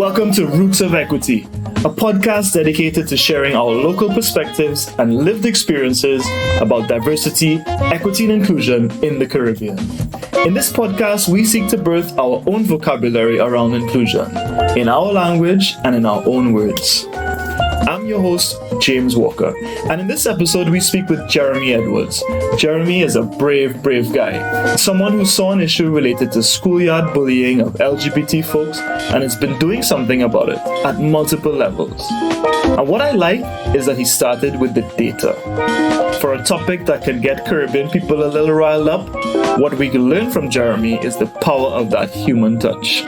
Welcome to Roots of Equity, a podcast dedicated to sharing our local perspectives and lived experiences about diversity, equity, and inclusion in the Caribbean. In this podcast, we seek to birth our own vocabulary around inclusion, in our language and in our own words. I'm your host, James Walker, and in this episode, we speak with Jeremy Edwards. Jeremy is a brave guy, someone who saw an issue related to schoolyard bullying of LGBT folks and has been doing something about it at multiple levels. And what I like is that he started with the data. For a topic that can get Caribbean people a little riled up, what we can learn from Jeremy is the power of that human touch.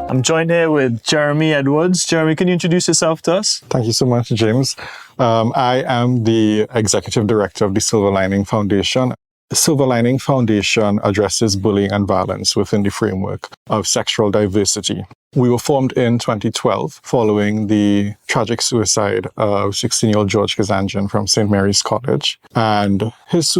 I'm joined here with Jeremy Edwards. Jeremy, can you introduce yourself to us? Thank you so much, James. I am the Executive Director of the Silver Lining Foundation. The Silver Lining Foundation addresses bullying and violence within the framework of sexual diversity. We were formed in 2012 following the tragic suicide of 16-year-old George Kazanjian from St. Mary's College. And his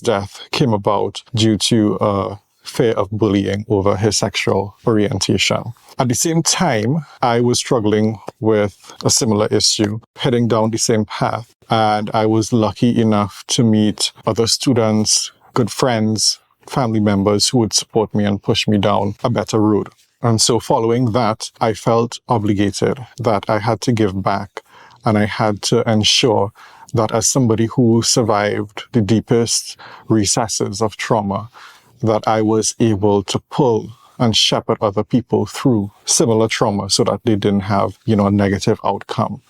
death came about due to fear of bullying over his sexual orientation. At the same time, I was struggling with a similar issue, heading down the same path, and I was lucky enough to meet other students, good friends, family members who would support me and push me down a better road. And so following that, I felt obligated that I had to give back, and I had to ensure that as somebody who survived the deepest recesses of trauma, that I was able to pull and shepherd other people through similar trauma so that they didn't have, a negative outcome.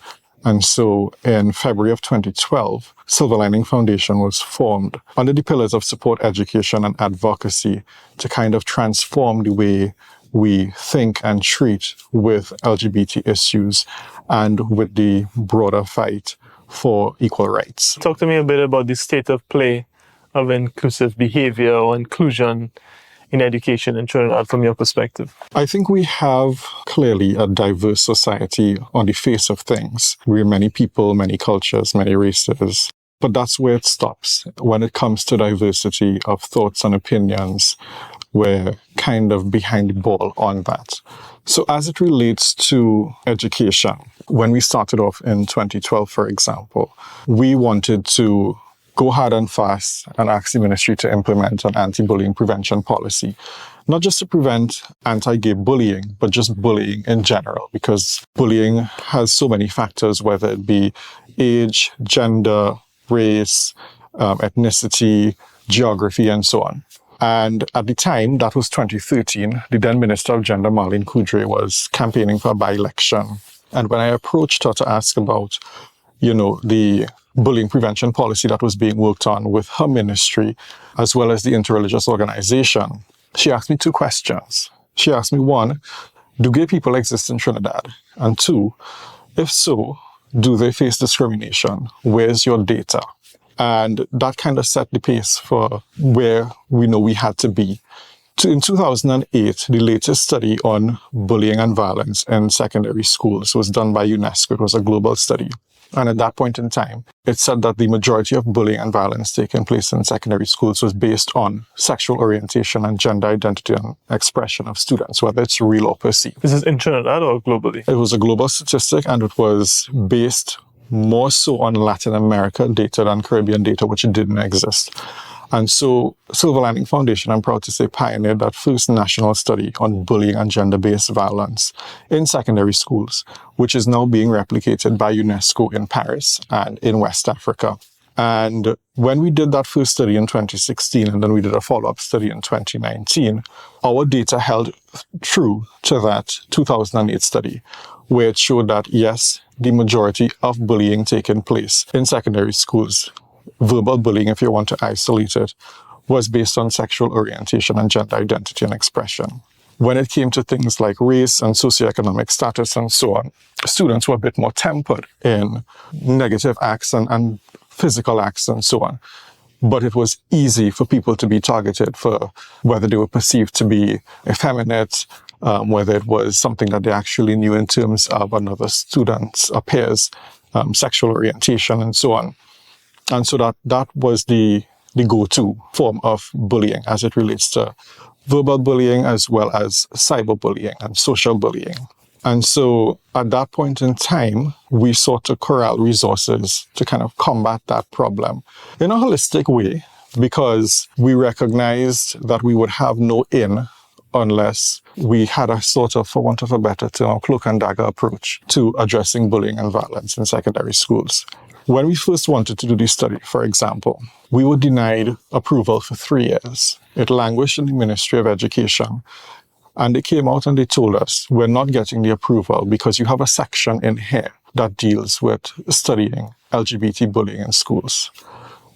And so in February of 2012, Silver Lining Foundation was formed under the pillars of support, education, and advocacy to kind of transform the way we think and treat with LGBT issues and with the broader fight for equal rights. Talk to me a bit about the state of play of inclusive behavior or inclusion in education in Trinidad from your perspective? I think we have clearly a diverse society on the face of things. We're many people, many cultures, many races, but that's where it stops. When it comes to diversity of thoughts and opinions, we're kind of behind the ball on that. So as it relates to education, when we started off in 2012, for example, we wanted to go hard and fast and ask the ministry to implement an anti-bullying prevention policy, not just to prevent anti-gay bullying, but just bullying in general, because bullying has so many factors, whether it be age, gender, race, ethnicity, geography, and so on. And at the time, that was 2013, the then Minister of Gender, Marlene Coudray, was campaigning for a by-election. And when I approached her to ask about, the bullying prevention policy that was being worked on with her ministry, as well as the interreligious organization, she asked me two questions. She asked me, one, do gay people exist in Trinidad? And two, if so, do they face discrimination? Where's your data? And that kind of set the pace for where we know we had to be. In 2008, the latest study on bullying and violence in secondary schools was done by UNESCO. It was a global study. And at that point in time, it said that the majority of bullying and violence taking place in secondary schools was based on sexual orientation and gender identity and expression of students, whether it's real or perceived. Is this in Trinidad or globally? It was a global statistic, and it was based more so on Latin America data than Caribbean data, which didn't exist. And so Silver Lining Foundation, I'm proud to say, pioneered that first national study on bullying and gender-based violence in secondary schools, which is now being replicated by UNESCO in Paris and in West Africa. And when we did that first study in 2016, and then we did a follow-up study in 2019, our data held true to that 2008 study, where it showed that, yes, the majority of bullying taking place in secondary schools, verbal bullying, if you want to isolate it, was based on sexual orientation and gender identity and expression. When it came to things like race and socioeconomic status and so on, students were a bit more tempered in negative acts and physical acts and so on. But it was easy for people to be targeted for whether they were perceived to be effeminate, whether it was something that they actually knew in terms of another student's or peers' sexual orientation and so on. And so that was the go-to form of bullying as it relates to verbal bullying as well as cyberbullying and social bullying. And so at that point in time, we sought to corral resources to kind of combat that problem in a holistic way, because we recognized that we would have no in unless we had a sort of, for want of a better term, cloak and dagger approach to addressing bullying and violence in secondary schools. When we first wanted to do this study, for example, we were denied approval for 3 years. It languished in the Ministry of Education. And they came out and they told us, we're not getting the approval because you have a section in here that deals with studying LGBT bullying in schools.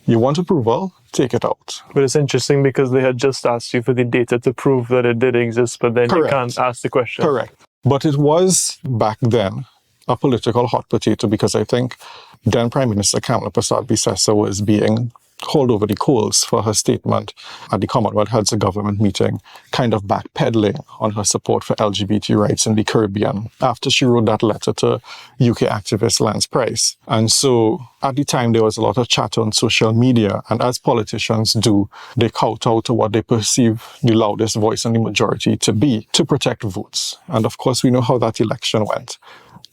You want approval? Take it out. But it's interesting because they had just asked you for the data to prove that it did exist, but then Correct. You can't ask the question. Correct. But it was back then a political hot potato, because I think then Prime Minister Kamala Prasad Bissessa was being hauled over the coals for her statement at the Commonwealth Heads of Government meeting, kind of backpedaling on her support for LGBT rights in the Caribbean after she wrote that letter to UK activist Lance Price. And so at the time, there was a lot of chatter on social media, and as politicians do, they kowtow to what they perceive the loudest voice in the majority to be, to protect votes. And of course, we know how that election went.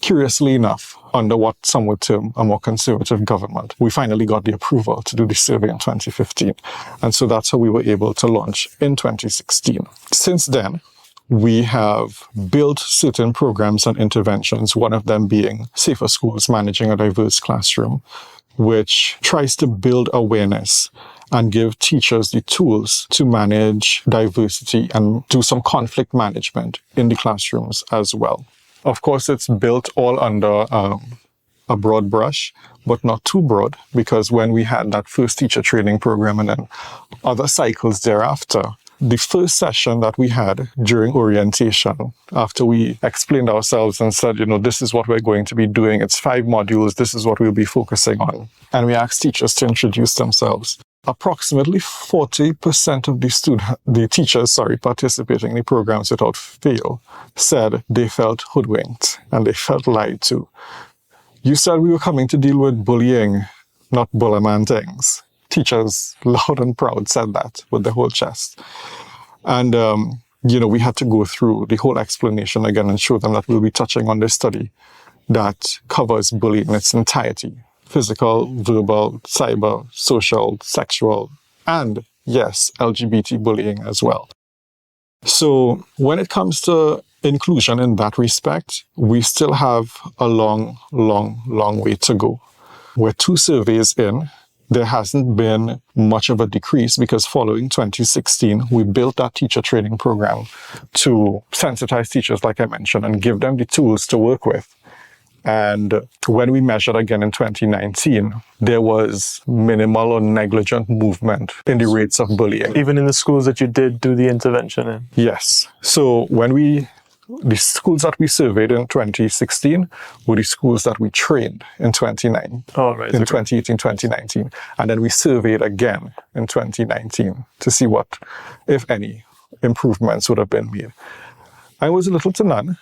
Curiously enough, under what some would term a more conservative government, we finally got the approval to do the survey in 2015. And so that's how we were able to launch in 2016. Since then, we have built certain programs and interventions, one of them being Safer Schools Managing a Diverse Classroom, which tries to build awareness and give teachers the tools to manage diversity and do some conflict management in the classrooms as well. Of course, it's built all under a broad brush, but not too broad, because when we had that first teacher training program and then other cycles thereafter, the first session that we had during orientation, after we explained ourselves and said, this is what we're going to be doing, it's 5 modules, this is what we'll be focusing on, and we asked teachers to introduce themselves. Approximately 40% of the teachers participating in the programs without fail said they felt hoodwinked and they felt lied to. You said we were coming to deal with bullying, not bullerman things. Teachers, loud and proud, said that with their whole chest. And, we had to go through the whole explanation again and show them that we'll be touching on this study that covers bullying in its entirety. Physical, verbal, cyber, social, sexual, and yes, LGBT bullying as well. So when it comes to inclusion in that respect, we still have a long way to go. We're 2 surveys in. There hasn't been much of a decrease because following 2016, we built that teacher training program to sensitize teachers, like I mentioned, and give them the tools to work with. And when we measured again in 2019, there was minimal or negligent movement in the rates of bullying. Even in the schools that you did do the intervention in? Yes. So the schools that we surveyed in 2016 were the schools that we trained in 2018, 2019. And then we surveyed again in 2019 to see what, if any, improvements would have been made. I was little to none.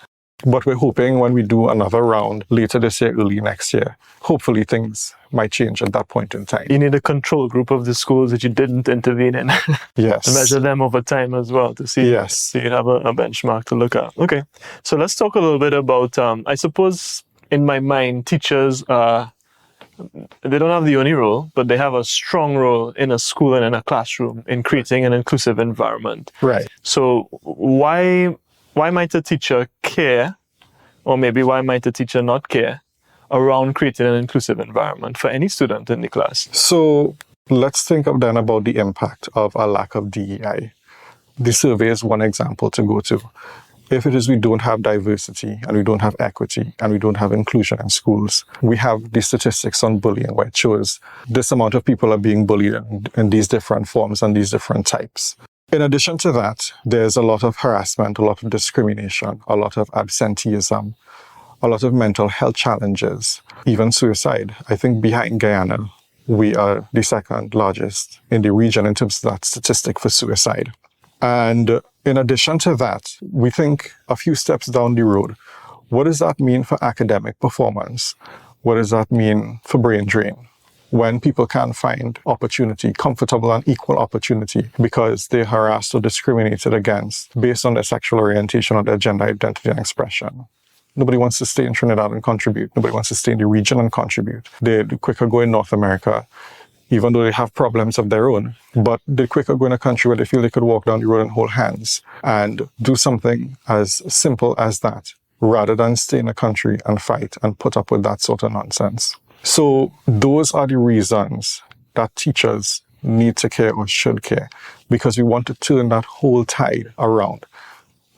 But we're hoping when we do another round later this year, early next year, hopefully things might change at that point in time. You need a control group of the schools that you didn't intervene in. Yes. To measure them over time as well to see. Yes. So you have a benchmark to look at. Okay. So let's talk a little bit about, I suppose in my mind, teachers, they don't have the only role, but they have a strong role in a school and in a classroom in creating an inclusive environment. Right. So why might a teacher care, or maybe why might a teacher not care, around creating an inclusive environment for any student in the class? So let's think then about the impact of a lack of DEI. The survey is one example to go to. If it is we don't have diversity and we don't have equity and we don't have inclusion in schools, we have the statistics on bullying where it shows this amount of people are being bullied in these different forms and these different types. In addition to that, there's a lot of harassment, a lot of discrimination, a lot of absenteeism, a lot of mental health challenges, even suicide. I think behind Guyana, we are the 2nd largest in the region in terms of that statistic for suicide. And in addition to that, we think a few steps down the road, what does that mean for academic performance? What does that mean for brain drain? when people can't find opportunity, comfortable and equal opportunity, because they're harassed or discriminated against based on their sexual orientation or their gender identity and expression. Nobody wants to stay in Trinidad and contribute. Nobody wants to stay in the region and contribute. They quicker go in North America, even though they have problems of their own, but they quicker go in a country where they feel they could walk down the road and hold hands and do something as simple as that, rather than stay in a country and fight and put up with that sort of nonsense. So those are the reasons that teachers need to care or should care, because we want to turn that whole tide around.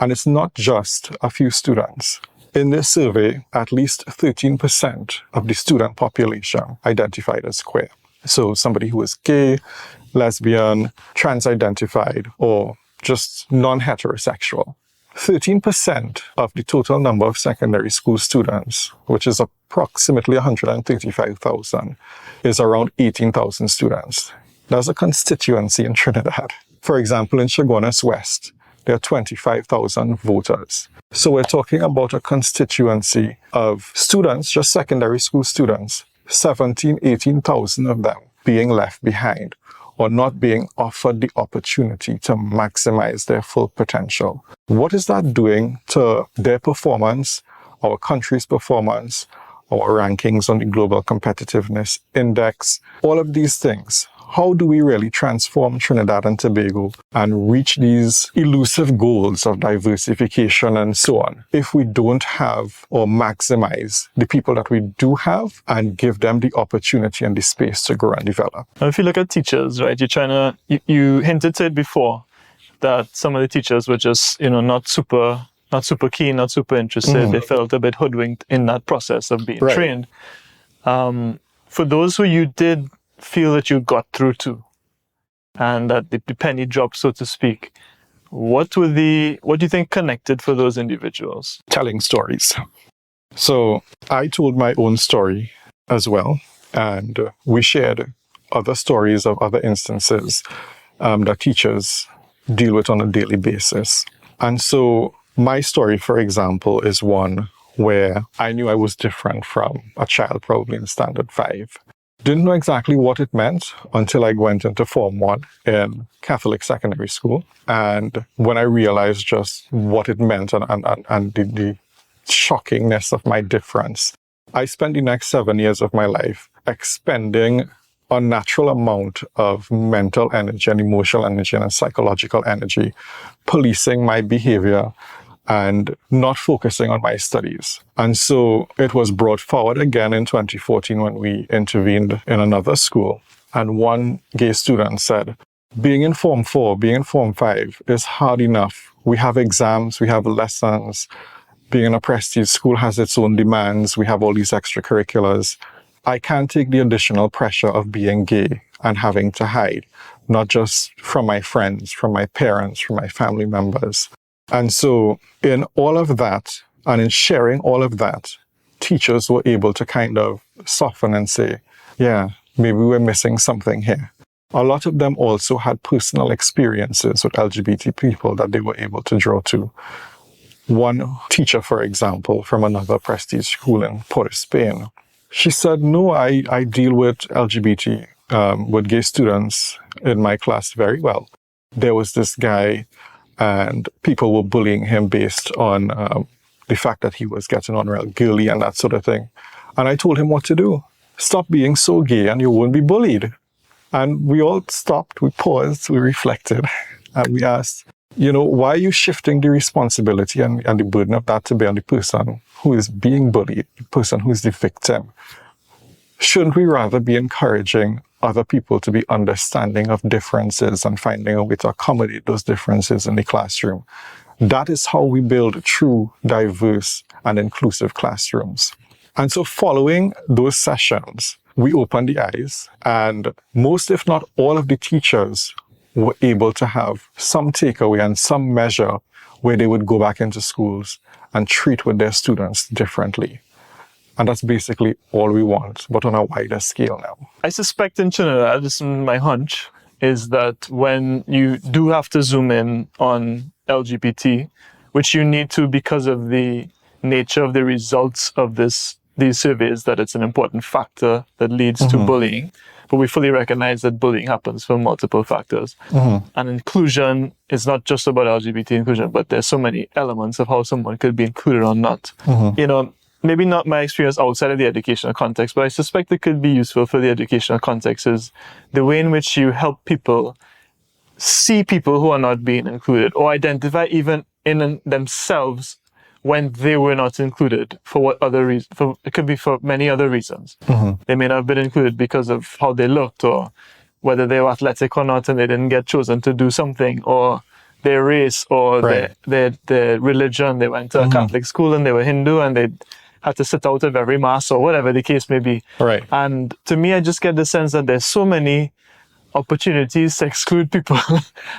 And it's not just a few students. In this survey, at least 13% of the student population identified as queer. So somebody who is gay, lesbian, trans-identified, or just non-heterosexual. 13% of the total number of secondary school students, which is approximately 135,000, is around 18,000 students. That's a constituency in Trinidad. For example, in Chaguanas West, there are 25,000 voters. So we're talking about a constituency of students, just secondary school students, 18,000 of them being left behind or not being offered the opportunity to maximize their full potential. What is that doing to their performance, our country's performance, our rankings on the Global Competitiveness Index, all of these things? How do we really transform Trinidad and Tobago and reach these elusive goals of diversification and so on if we don't have or maximize the people that we do have and give them the opportunity and the space to grow and develop? Now, if you look at teachers, right, you hinted to it before that some of the teachers were just, not super keen, not super interested. Mm-hmm. They felt a bit hoodwinked in that process of being trained. For those who you did feel that you got through to and that the penny dropped, so to speak, what do you think connected for those individuals? Telling stories. So I told my own story as well, and we shared other stories of other instances that teachers deal with on a daily basis. And so my story, for example, is one where I knew I was different from a child probably in Standard 5. Didn't know exactly what it meant until I went into Form 1 in Catholic secondary school. And when I realized just what it meant and the shockingness of my difference, I spent the next 7 years of my life expending a unnatural amount of mental energy and emotional energy and psychological energy, policing my behavior and not focusing on my studies. And so it was brought forward again in 2014 when we intervened in another school. And one gay student said, being in Form 4, being in Form 5 is hard enough. We have exams, we have lessons. Being in a prestige school has its own demands. We have all these extracurriculars. I can't take the additional pressure of being gay and having to hide, not just from my friends, from my parents, from my family members. And so in all of that, and in sharing all of that, teachers were able to kind of soften and say, yeah, maybe we're missing something here. A lot of them also had personal experiences with LGBT people that they were able to draw to. One teacher, for example, from another prestige school in Port of Spain, she said, no, I deal with LGBT, with gay students in my class very well. There was this guy and people were bullying him based on the fact that he was getting on real girly and that sort of thing. And I told him what to do. Stop being so gay and you won't be bullied. And we all stopped, we paused, we reflected, and we asked, why are you shifting the responsibility and the burden of that to be on the person who is being bullied, the person who is the victim? Shouldn't we rather be encouraging other people to be understanding of differences and finding a way to accommodate those differences in the classroom? That is how we build true, diverse, and inclusive classrooms. And so following those sessions, we opened the eyes, and most, if not all, of the teachers were able to have some takeaway and some measure where they would go back into schools and treat with their students differently. And that's basically all we want, but on a wider scale now. I suspect in Trinidad, this is my hunch, is that when you do have to zoom in on LGBT, which you need to because of the nature of the results of this these surveys that it's an important factor that leads to bullying, but we fully recognize that bullying happens from multiple factors. And inclusion is not just about LGBT inclusion, but there's so many elements of how someone could be included or not. You know, maybe not my experience outside of the educational context, but I suspect it could be useful for the educational context is the way in which you help people see people who are not being included or identify even in themselves when they were not included for what other reason. It could be for many other reasons. They may not have been included because of how they looked or whether they were athletic or not and they didn't get chosen to do something, or their race or their religion. They went to a Catholic school and they were Hindu and they had to sit out of every mass or whatever the case may be. Right. And to me, I just get the sense that there's so many opportunities to exclude people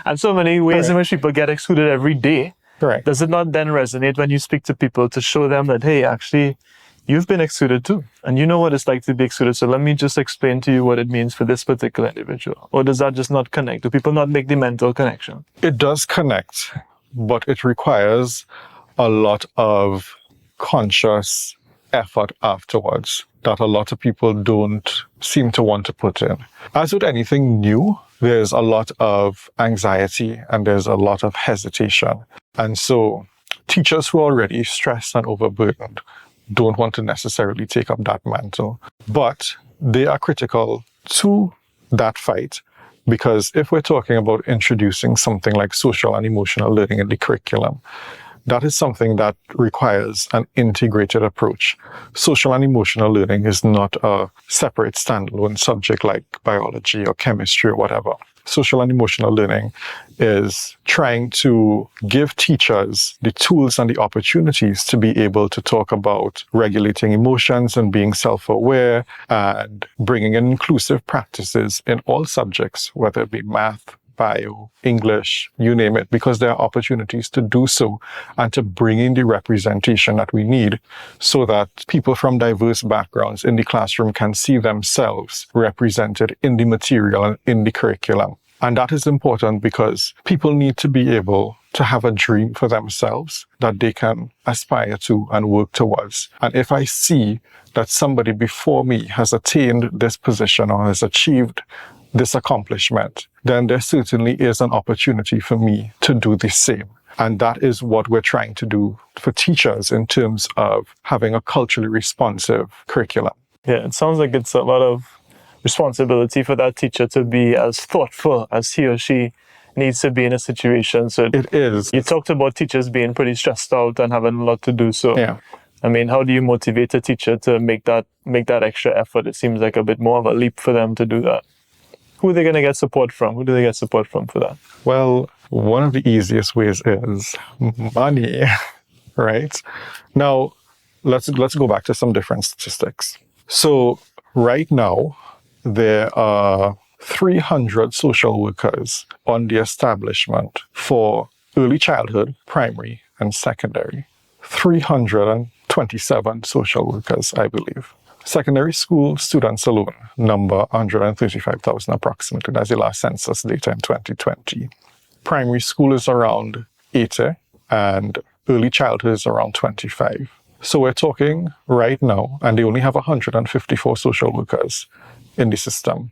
and so many ways in which people get excluded every day. Correct. Does it not then resonate when you speak to people to show them that, hey, actually, you've been excluded too, and you know what it's like to be excluded, so let me just explain to you what it means for this particular individual? Or does that just not connect? Do people not make the mental connection? It does connect, but it requires a lot of conscious effort afterwards that a lot of people don't seem to want to put in. As with anything new, there's a lot of anxiety and there's a lot of hesitation. And so teachers who are already stressed and overburdened don't want to necessarily take up that mantle. But they are critical to that fight, because if we're talking about introducing something like social and emotional learning in the curriculum, that is something that requires an integrated approach. Social and emotional learning is not a separate standalone subject like biology or chemistry or whatever. Social and emotional learning is trying to give teachers the tools and the opportunities to be able to talk about regulating emotions and being self-aware and bringing in inclusive practices in all subjects, whether it be math, bio, English, you name it, because there are opportunities to do so and to bring in the representation that we need so that people from diverse backgrounds in the classroom can see themselves represented in the material and in the curriculum. And that is important because people need to be able to have a dream for themselves that they can aspire to and work towards. And if I see that somebody before me has attained this position or has achieved this accomplishment, then there certainly is an opportunity for me to do the same. And that is what we're trying to do for teachers in terms of having a culturally responsive curriculum. Yeah, it sounds like it's a lot of responsibility for that teacher to be as thoughtful as he or she needs to be in a situation. So it is. You talked about teachers being pretty stressed out and having a lot to do. So yeah. I mean, how do you motivate a teacher to make that extra effort? It seems like a bit more of a leap for them to do that. Who are they going to get support from? Who do they get support from for that? Well, one of the easiest ways is money, right? Now, let's go back to some different statistics. So right now, there are 300 social workers on the establishment for early childhood, primary, and secondary. 327 social workers, I believe. Secondary school students alone number 135,000 approximately. That's the last census data in 2020. Primary school is around 80 and early childhood is around 25. So we're talking right now, and they only have 154 social workers in the system.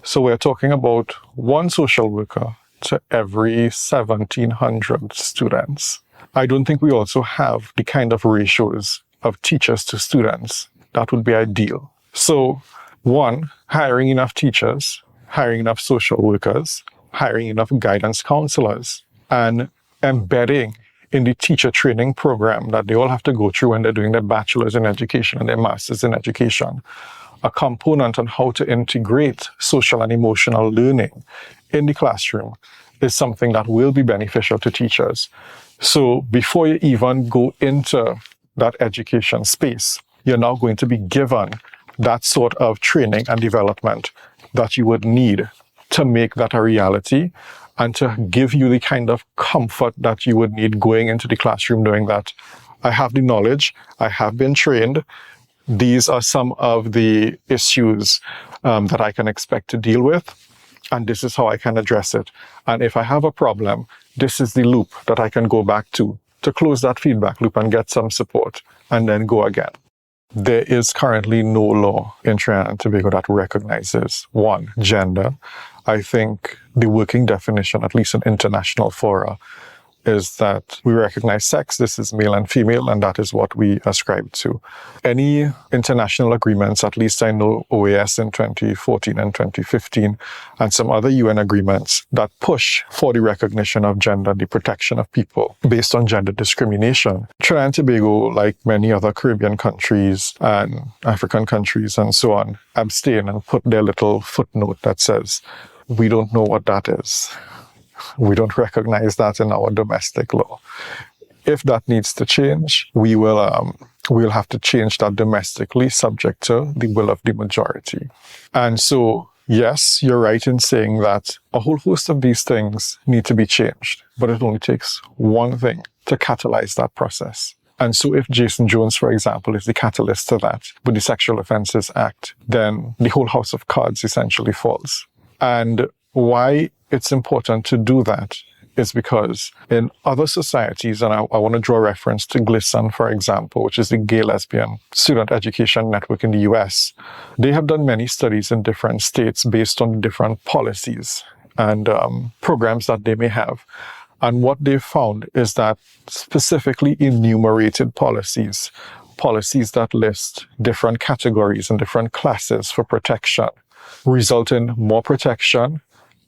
So we're talking about one social worker to every 1,700 students. I don't think we also have the kind of ratios of teachers to students that would be ideal. So, one, hiring enough teachers, hiring enough social workers, hiring enough guidance counselors, and embedding in the teacher training program that they all have to go through when they're doing their bachelor's in education and their master's in education, a component on how to integrate social and emotional learning in the classroom is something that will be beneficial to teachers. So before you even go into that education space, you're now going to be given that sort of training and development that you would need to make that a reality and to give you the kind of comfort that you would need going into the classroom, knowing that I have the knowledge, I have been trained, these are some of the issues that I can expect to deal with, and this is how I can address it. And if I have a problem, this is the loop that I can go back to close that feedback loop and get some support, and then go again. There is currently no law in Trinidad and Tobago that recognizes, one, gender. I think the working definition, at least in international fora, is that we recognize sex, this is male and female, and that is what we ascribe to. Any international agreements, at least I know OAS in 2014 and 2015, and some other UN agreements that push for the recognition of gender, the protection of people based on gender discrimination. Trinidad and Tobago, like many other Caribbean countries and African countries and so on, abstain and put their little footnote that says, we don't know what that is. We don't recognize that in our domestic law. If that needs to change, we'll have to change that domestically, subject to the will of the majority. And so, yes, you're right in saying that a whole host of these things need to be changed, but it only takes one thing to catalyze that process. And so if Jason Jones, for example, is the catalyst to that with the Sexual Offences Act, then the whole house of cards essentially falls. And why it's important to do that is because in other societies, and I want to draw reference to GLSEN, for example, which is the Gay Lesbian Student Education Network in the US, they have done many studies in different states based on different policies and programs that they may have. And what they've found is that specifically enumerated policies that list different categories and different classes for protection, result in more protection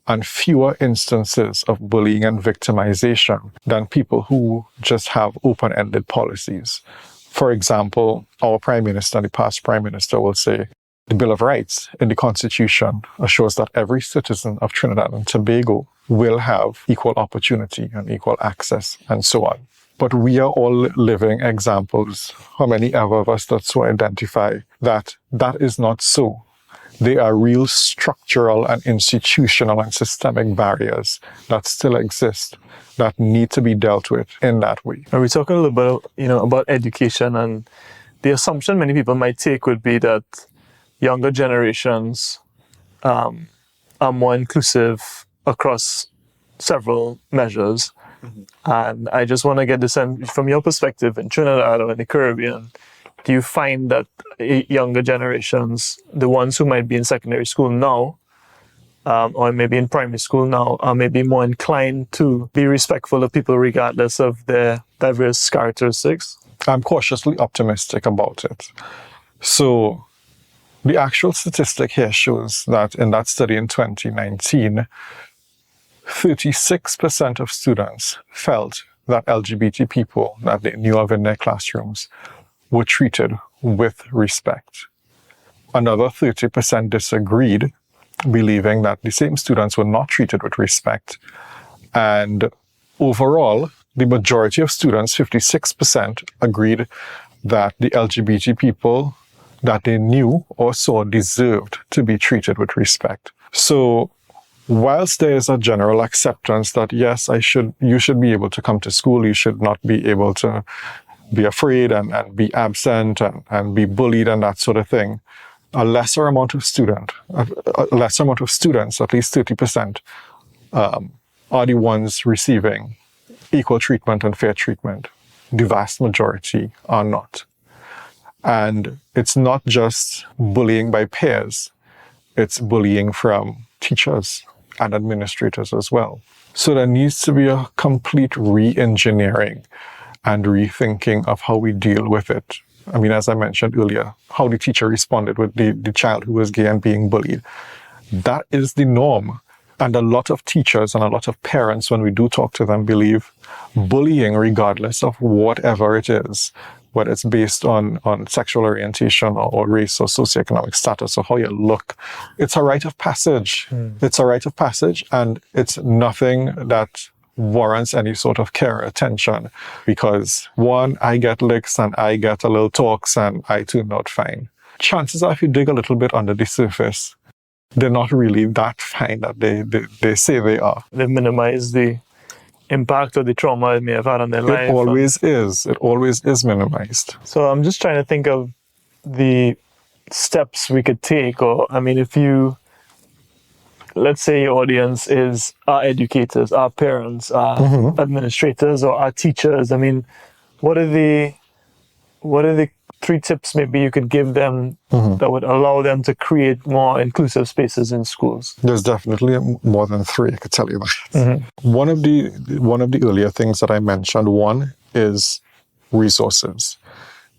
and fewer instances of bullying and victimization than people who just have open-ended policies. For example, our Prime Minister, the past Prime Minister, will say, the Bill of Rights in the Constitution assures that every citizen of Trinidad and Tobago will have equal opportunity and equal access, and so on. But we are all living examples, how many ever of us that so identify, that is not so. There are real structural and institutional and systemic barriers that still exist that need to be dealt with in that way. Are we talking a little bit, about education, and the assumption many people might take would be that younger generations are more inclusive across several measures. Mm-hmm. And I just want to get this sense from your perspective in Trinidad or in the Caribbean. Do you find that younger generations, the ones who might be in secondary school now, or maybe in primary school now, are maybe more inclined to be respectful of people regardless of their diverse characteristics? I'm cautiously optimistic about it. So the actual statistic here shows that in that study in 2019, 36% of students felt that LGBT people that they knew of in their classrooms were treated with respect. Another 30% disagreed, believing that the same students were not treated with respect. And overall, the majority of students, 56%, agreed that the LGBT people that they knew or saw deserved to be treated with respect. So whilst there is a general acceptance that, yes, you should be able to come to school, you should not be able to be afraid and be absent and be bullied and that sort of thing, a lesser amount of students, at least 30%, are the ones receiving equal treatment and fair treatment. The vast majority are not. And it's not just bullying by peers, it's bullying from teachers and administrators as well. So there needs to be a complete re-engineering and rethinking of how we deal with it. I mean, as I mentioned earlier, how the teacher responded with the child who was gay and being bullied. That is the norm. And a lot of teachers and a lot of parents, when we do talk to them, believe bullying, regardless of whatever it is, whether it's based on sexual orientation or race or socioeconomic status or how you look, it's a rite of passage. It's a rite of passage, and it's nothing that warrants any sort of care or attention, because one, I get licks and I get a little talks and I tune out fine. Chances are, if you dig a little bit under the surface, they're not really that fine that they say they are. They minimize the impact or the trauma it may have had on their life. It always is. It always is minimized. So I'm just trying to think of the steps we could take, or, I mean, if you, let's say your audience is our educators, our parents, our administrators, or our teachers. I mean, what are the 3 tips maybe you could give them that would allow them to create more inclusive spaces in schools? There's definitely more than 3, I could tell you that. One of the earlier things that I mentioned, one is resources.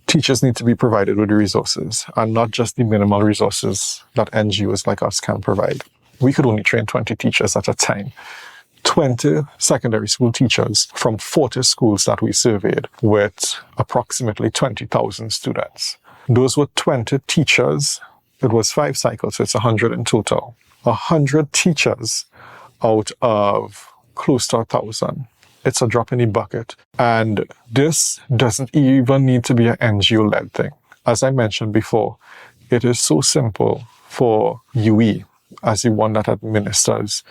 Teachers need to be provided with resources, and not just the minimal resources that NGOs like us can provide. We could only train 20 teachers at a time. 20 secondary school teachers from 40 schools that we surveyed with approximately 20,000 students. Those were 20 teachers. It was 5 cycles, so it's 100 in total. 100 teachers out of close to 1,000. It's a drop in the bucket. And this doesn't even need to be an NGO-led thing. As I mentioned before, it is so simple for UE, as the one that administers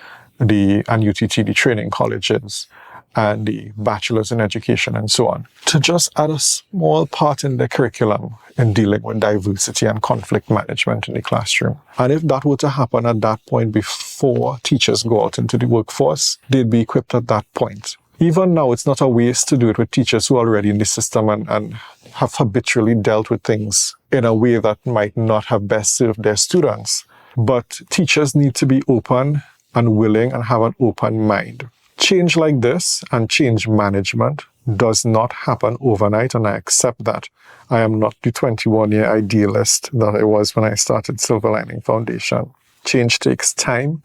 and UTT, the training colleges, and the bachelors in education and so on, to just add a small part in the curriculum in dealing with diversity and conflict management in the classroom. And if that were to happen at that point before teachers go out into the workforce, they'd be equipped at that point. Even now, it's not a waste to do it with teachers who are already in the system and have habitually dealt with things in a way that might not have best served their students. But teachers need to be open and willing and have an open mind. Change like this and change management does not happen overnight, and I accept that. I am not the 21-year idealist that I was when I started Silver Lining Foundation. Change takes time.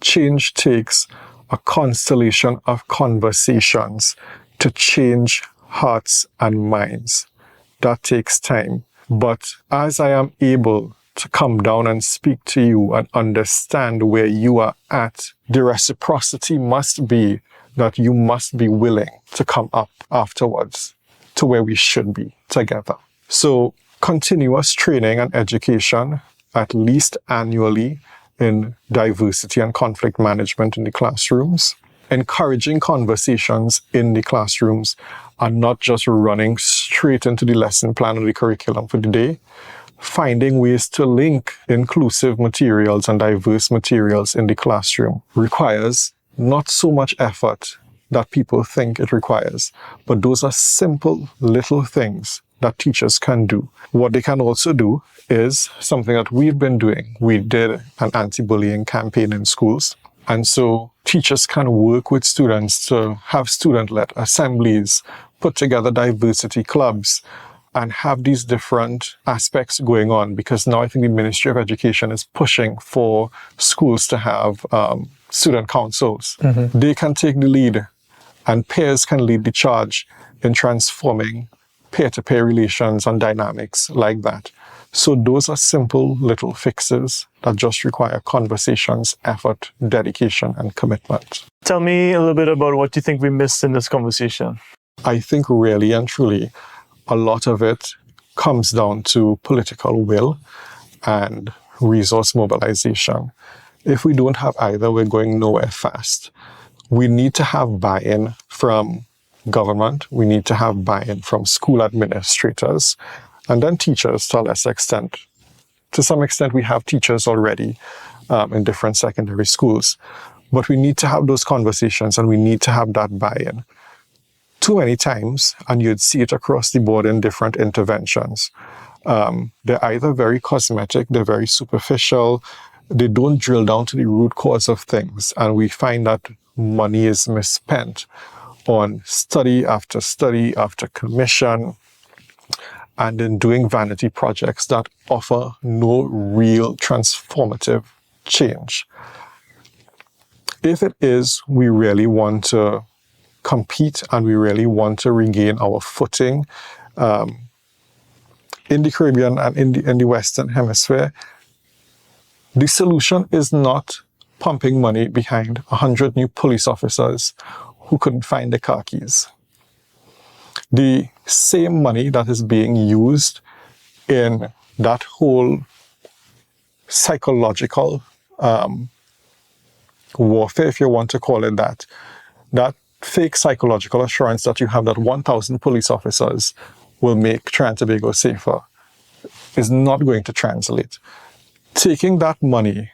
Change takes a constellation of conversations to change hearts and minds. That takes time. But as I am able to come down and speak to you and understand where you are at, the reciprocity must be that you must be willing to come up afterwards to where we should be together. So continuous training and education, at least annually, in diversity and conflict management in the classrooms, encouraging conversations in the classrooms and not just running straight into the lesson plan or the curriculum for the day, finding ways to link inclusive materials and diverse materials in the classroom requires not so much effort that people think it requires, but those are simple little things that teachers can do. What they can also do is something that we've been doing. We did an anti-bullying campaign in schools, and so teachers can work with students to have student-led assemblies, put together diversity clubs, and have these different aspects going on, because now I think the Ministry of Education is pushing for schools to have student councils. They can take the lead, and peers can lead the charge in transforming peer-to-peer relations and dynamics like that. So those are simple little fixes that just require conversations, effort, dedication, and commitment. Tell me a little bit about what you think we missed in this conversation. I think really and truly, a lot of it comes down to political will and resource mobilization. If we don't have either, we're going nowhere fast. We need to have buy-in from government. We need to have buy-in from school administrators and then teachers to a lesser extent. To some extent, we have teachers already in different secondary schools, but we need to have those conversations and we need to have that buy-in. Too many times, and you'd see it across the board in different interventions, they're either very cosmetic, they're very superficial, they don't drill down to the root cause of things, and we find that money is misspent on study after commission, and in doing vanity projects that offer no real transformative change. If it is we really want to compete and we really want to regain our footing in the Caribbean and in the Western Hemisphere, the solution is not pumping money behind 100 new police officers who couldn't find their car keys. The same money that is being used in that whole psychological warfare, if you want to call it that, that fake psychological assurance that you have that 1,000 police officers will make Trinidad and Tobago safer is not going to translate. Taking that money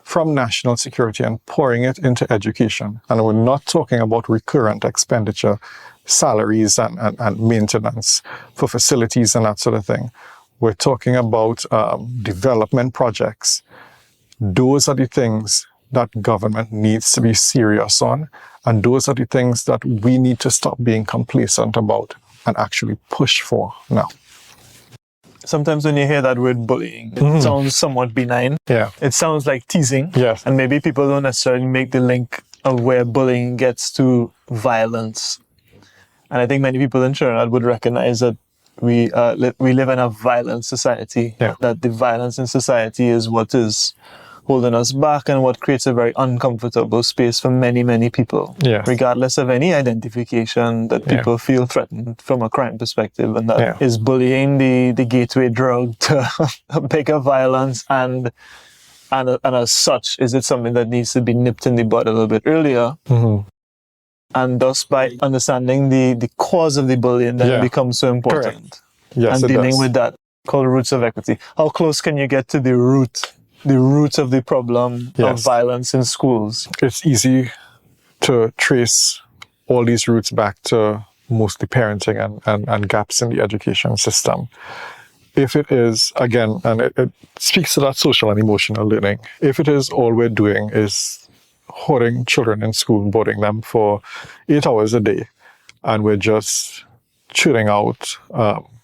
from national security and pouring it into education. And we're not talking about recurrent expenditure, salaries and maintenance for facilities and that sort of thing. We're talking about development projects. Those are the things that government needs to be serious on. And those are the things that we need to stop being complacent about and actually push for now. Sometimes when you hear that word bullying, it sounds somewhat benign. Yeah. It sounds like teasing. Yes. And maybe people don't necessarily make the link of where bullying gets to violence. And I think many people in Trinidad would recognize that we live in a violent society, that the violence in society is what is holding us back and what creates a very uncomfortable space for many, many people, regardless of any identification that people feel threatened from a crime perspective. And that is bullying the gateway drug to bigger violence. And as such, is it something that needs to be nipped in the bud a little bit earlier? And thus, by understanding the cause of the bullying, then it becomes so important. Correct. Yes, and dealing with that, called roots of equity. How close can you get to the root of the problem of violence in schools? It's easy to trace all these roots back to mostly parenting and gaps in the education system. If it is, again, and it speaks to that social and emotional learning, if it is all we're doing is hoarding children in school, boarding them for 8 hours a day, and we're just churning out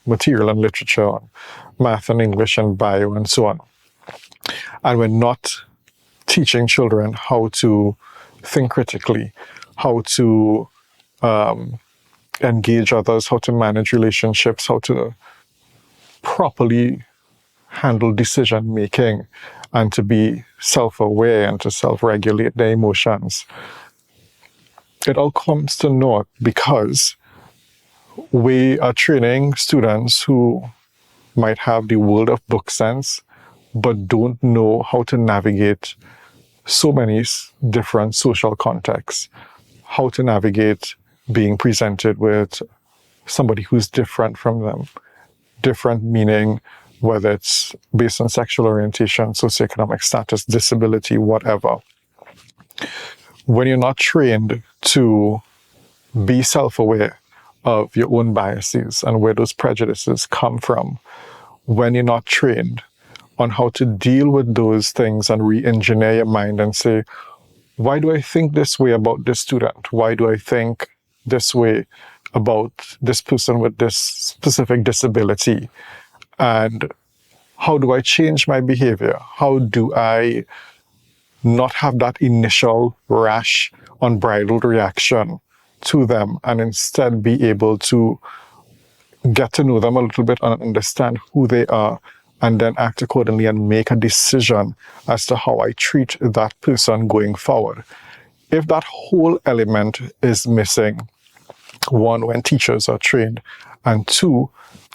material and literature on math and English and bio and so on, and we're not teaching children how to think critically, how to engage others, how to manage relationships, how to properly handle decision making, and to be self-aware and to self-regulate their emotions, it all comes to naught because we are training students who might have the world of book sense but don't know how to navigate so many different social contexts, how to navigate being presented with somebody who's different from them. Different meaning whether it's based on sexual orientation, socioeconomic status, disability, whatever. When you're not trained to be self-aware of your own biases and where those prejudices come from, when you're not trained on how to deal with those things and re-engineer your mind and say, why do I think this way about this student? Why do I think this way about this person with this specific disability? And how do I change my behavior? How do I not have that initial rash, unbridled reaction to them and instead be able to get to know them a little bit and understand who they are and then act accordingly and make a decision as to how I treat that person going forward? If that whole element is missing, one, when teachers are trained, and two,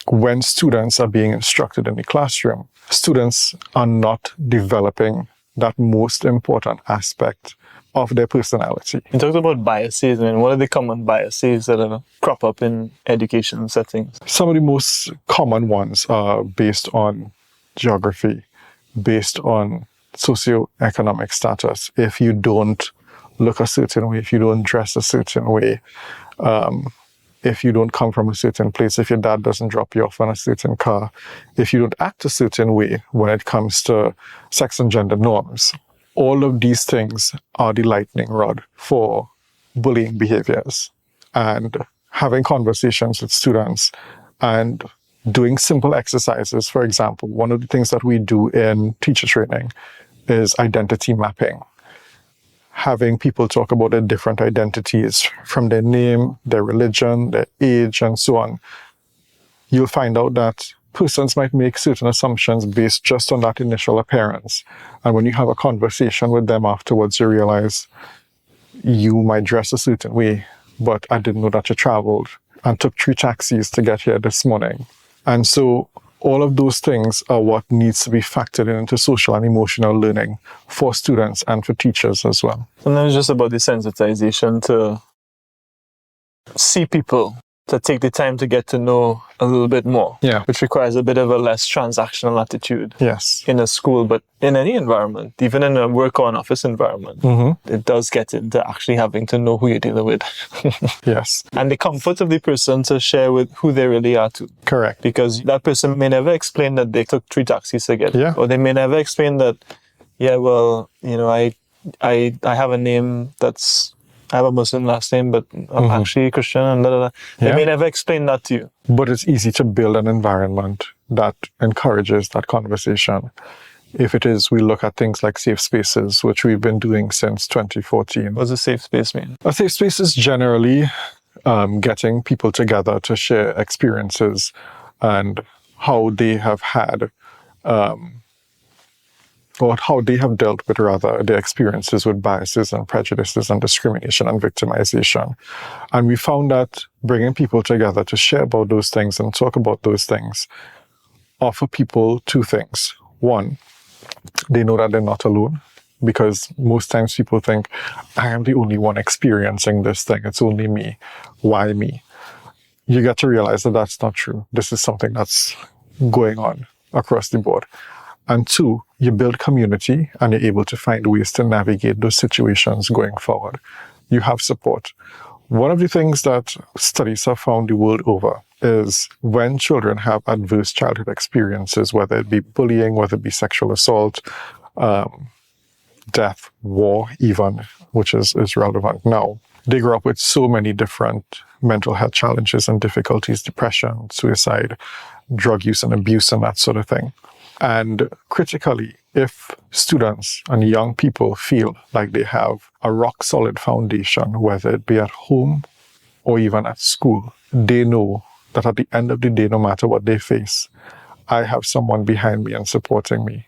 when students are being instructed in the classroom, students are not developing that most important aspect of their personality. You talked about biases, and what are the common biases that crop up in education settings? Some of the most common ones are based on geography, based on socioeconomic status. If you don't look a certain way, if you don't dress a certain way, if you don't come from a certain place, if your dad doesn't drop you off on a certain car, if you don't act a certain way when it comes to sex and gender norms, all of these things are the lightning rod for bullying behaviors. And having conversations with students and doing simple exercises. For example, one of the things that we do in teacher training is identity mapping. Having people talk about their different identities from their name, their religion, their age, and so on. You'll find out that persons might make certain assumptions based just on that initial appearance. And when you have a conversation with them afterwards, you realize you might dress a certain way, but I didn't know that you traveled and took 3 taxis to get here this morning. And so all of those things are what needs to be factored into social and emotional learning for students and for teachers as well. Sometimes it's just about the sensitization to see people to take the time to get to know a little bit more. Yeah. Which requires a bit of a less transactional attitude. Yes. In a school, but in any environment, even in a work or an office environment, it does get into actually having to know who you're dealing with. Yes. And the comfort of the person to share with who they really are too. Correct. Because that person may never explain that they took 3 taxis to get it. Yeah. Or they may never explain that, yeah, well, you know, I have a name I have a Muslim last name, but I'm actually Christian and da, da, da. They may never explain that to you. But it's easy to build an environment that encourages that conversation. If it is, we look at things like safe spaces, which we've been doing since 2014. What does a safe space mean? A safe space is generally getting people together to share experiences and how they have had, or how they have dealt with, rather, their experiences with biases and prejudices and discrimination and victimization. And we found that bringing people together to share about those things and talk about those things offer people 2 things. One, they know that they're not alone, because most times people think, I am the only one experiencing this thing. It's only me. Why me? You get to realize that that's not true. This is something that's going on across the board. And 2, you build community and you're able to find ways to navigate those situations going forward. You have support. One of the things that studies have found the world over is when children have adverse childhood experiences, whether it be bullying, whether it be sexual assault, death, war even, which is relevant now. They grow up with so many different mental health challenges and difficulties, depression, suicide, drug use and abuse and that sort of thing. And critically, if students and young people feel like they have a rock solid foundation, whether it be at home or even at school, they know that at the end of the day, no matter what they face, I have someone behind me and supporting me.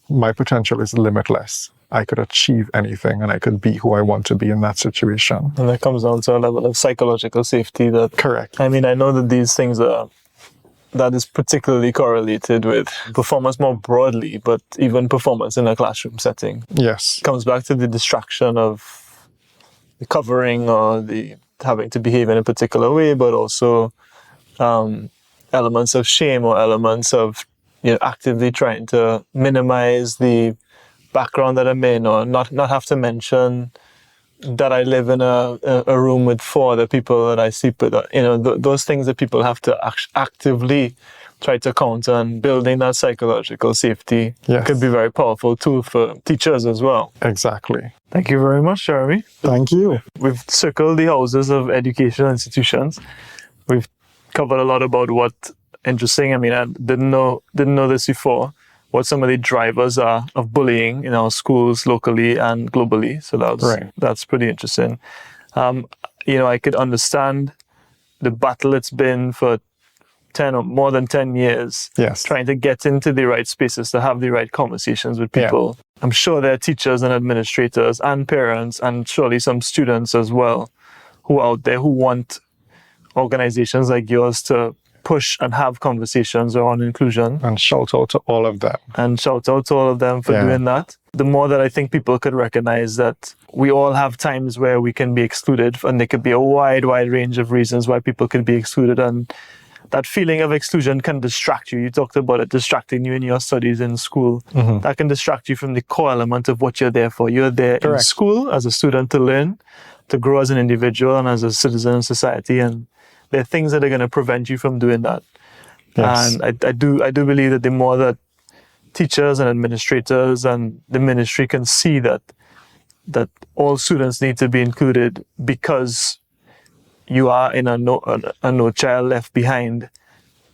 My potential is limitless. I could achieve anything and I could be who I want to be in that situation. And that comes down to a level of psychological safety that... Correct. I mean, I know that these things that is particularly correlated with performance more broadly, but even performance in a classroom setting. Yes. It comes back to the distraction of the covering or the having to behave in a particular way, but also elements of shame or elements of actively trying to minimize the background that I'm in, or not have to mention that I live in a room with 4 other people that I sleep with. Those things that people have to actively try to counter, and building that psychological safety could be a very powerful tool for teachers as well. Exactly. Thank you very much, Jeremy. Thank you. We've circled the houses of educational institutions. We've covered a lot about what interesting. I mean, I didn't know this before, what some of the drivers are of bullying in our schools locally and globally. So that's pretty interesting. I could understand the battle it's been for 10 or more than 10 years, trying to get into the right spaces to have the right conversations with people. Yeah. I'm sure there are teachers and administrators and parents and surely some students as well who are out there who want organizations like yours to push and have conversations around inclusion. And shout out to all of them. For doing that. The more that I think people could recognize that we all have times where we can be excluded, and there could be a wide range of reasons why people could be excluded, and that feeling of exclusion can distract you. You talked about it distracting you in your studies in school. Mm-hmm. That can distract you from the core element of what you're there for. You're there in school as a student to learn, to grow as an individual and as a citizen in society, and there are things that are going to prevent you from doing that. Yes. And I do believe that the more that teachers and administrators and the ministry can see that all students need to be included, because you are in a no child left behind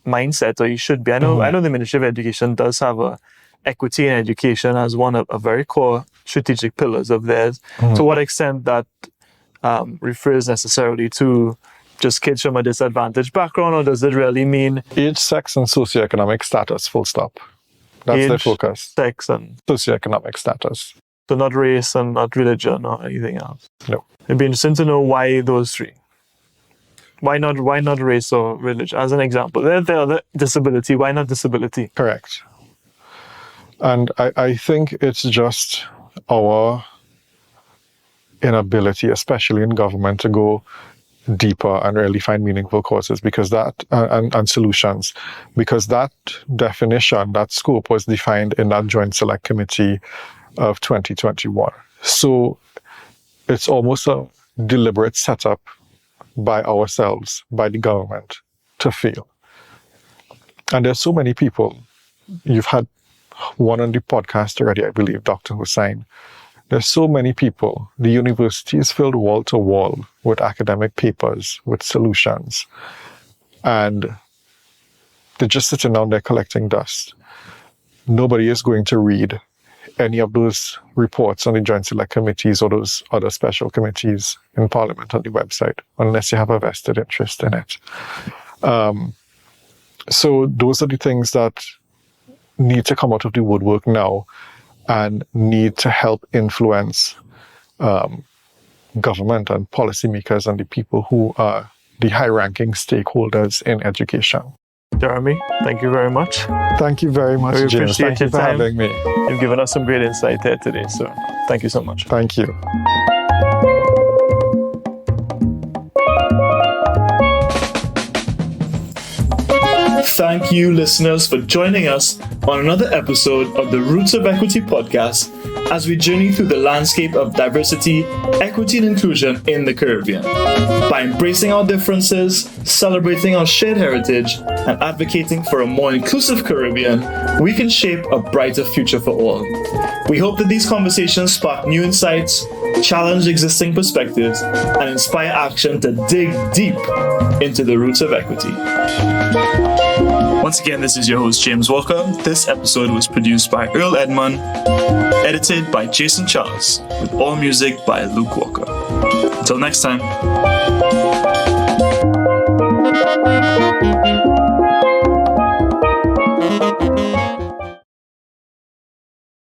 mindset, or you should be. I know the Ministry of Education does have a equity in education as one of a very core strategic pillars of theirs. Mm-hmm. To what extent that refers necessarily to just kids from a disadvantaged background, or does it really mean age, sex, and socioeconomic status, full stop? That's the focus. Sex and socioeconomic status. So not race and not religion or anything else. No. It'd be interesting to know why those 3. Why not race or religion? As an example, the other disability. Why not disability? Correct. And I think it's just our inability, especially in government, to go, deeper and really find meaningful causes because that and solutions, because that definition, that scope was defined in that Joint Select Committee of 2021. So it's almost a deliberate setup by ourselves, by the government, to fail. And there's so many people. You've had one on the podcast already, I believe, Dr. Hussain. There's so many people. The university is filled wall to wall with academic papers, with solutions. And they're just sitting down there collecting dust. Nobody is going to read any of those reports on the Joint Select Committees or those other special committees in Parliament on the website unless you have a vested interest in it. So those are the things that need to come out of the woodwork now and need to help influence government and policymakers and the people who are the high-ranking stakeholders in education. Jeremy, thank you very much. Thank you very much, We James. appreciate Thank you your for time. having me. You've given us some great insight here today, so thank you so much. Thank you. Thank you, listeners, for joining us on another episode of the Roots of Equity podcast as we journey through the landscape of diversity, equity, and inclusion in the Caribbean. By embracing our differences, celebrating our shared heritage, and advocating for a more inclusive Caribbean, we can shape a brighter future for all. We hope that these conversations spark new insights, challenge existing perspectives, and inspire action to dig deep into the roots of equity. Once again, this is your host, James Walker. This episode was produced by Earl Edmund, edited by Jason Charles, with all music by Luke Walker. Until next time.